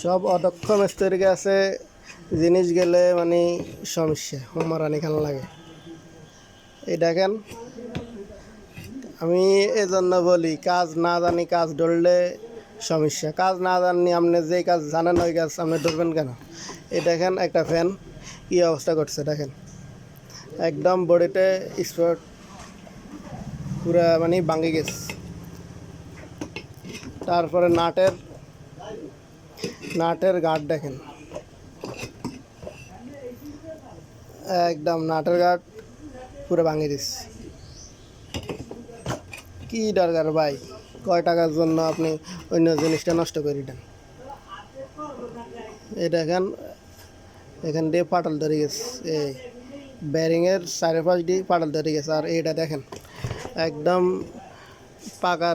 সব অদক্ষ মিস্ত্রির কাছে জিনিস গেলে মানে সমস্যা হুমারানি খান লাগে। এই দেখেন, আমি এজন্য বলি কাজ না জানি কাজ ধরলে সমস্যা। কাজ না জানি আপনি যে কাজ জানেন ওই কাজ আপনি ধরবেন কেন? এই দেখেন একটা ফ্যান কী অবস্থা করছে দেখেন, একদম বডিতে স্পট পুরা মানে ভাঙে গেছে। তারপরে নাটের গার্ড দেখেন, একদম নাটের গার্ড পুরো ভাঙে দিচ্ছে। কি দরকার ভাই, কয় টাকার জন্য আপনি অন্য জিনিসটা নষ্ট করে দেন? এই দেখেন, এখান দিয়ে ফাটল ধরে গেছে, এই ব্যারিংয়ের চারিপাশ দিয়ে ফাটল ধরে গেছে। আর এইটা দেখেন একদম পাকা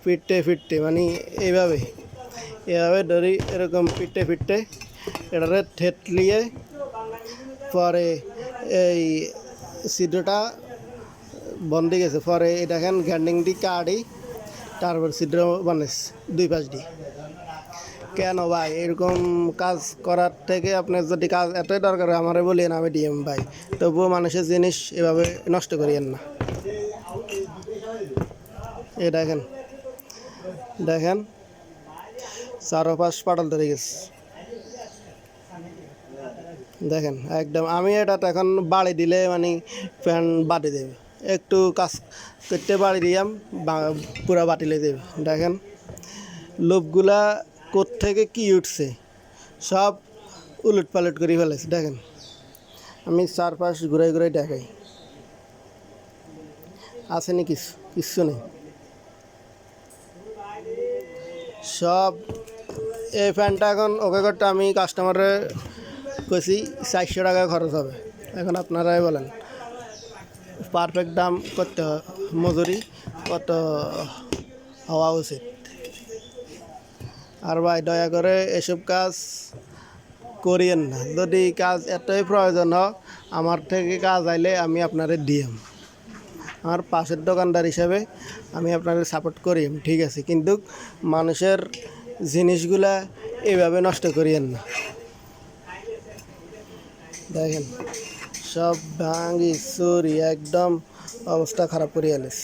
ফিরতে মানে এইভাবে এভাবে ধরি, এরকম ফিরতে এটারে ঠেটলিয়ে পরে এই ছিদ্রটা বন্ধ গেছে। পরে এই দেখেন গ্যান্ডিং দি কাটি তারপর ছিদ্র বানাইছে দুই পাশ দিয়ে। কেন ভাই এরকম কাজ করার থেকে আপনার যদি কাজ এতই দরকার আমারে বলিয়েন, আমি ডিএম ভাই। তবুও মানুষের জিনিস এভাবে নষ্ট করিয়েন না। এই দেখেন দেখেন চারোপাশ পাটল ধরে গেছে দেখেন একদম। আমি এটা এখন বাড়ি দিলে মানে ফ্যান বাড়ি দেবে, একটু কাজ করতে বাড়ি দিয়াম পুরা বাতিলে দেবে। দেখেন লোকগুলা কোত্থেকে কি উঠছে, সব উলট পালট করে ফেলেছে। দেখেন আমি চারপাশ ঘুরাই ঘুরাই দেখাই, আসেনি কিচ্ছু নেই সব। এই ফ্যানটা এখন ওকে করতে আমি কাস্টমারে কইছি 400 টাকা খরচ হবে। এখন আপনারাই বলেন পারফেক্ট দাম করতে মজুরি কত হওয়া উচিত। আর ভাই দয়া করে এসব কাজ করিয়েন না। যদি কাজ এতই প্রয়োজন হয় আমার থেকে কাজ আইলে আমি আপনারে দিয়াম, আমার পাশের দোকানদার হিসাবে আমি আপনাদের সাপোর্ট করি, ঠিক আছে, কিন্তু মানুষের জিনিসগুলা এইভাবে নষ্ট করিয়েন না। দেখেন সব ভাঙি চুরি একদম অবস্থা খারাপ করে আনিস।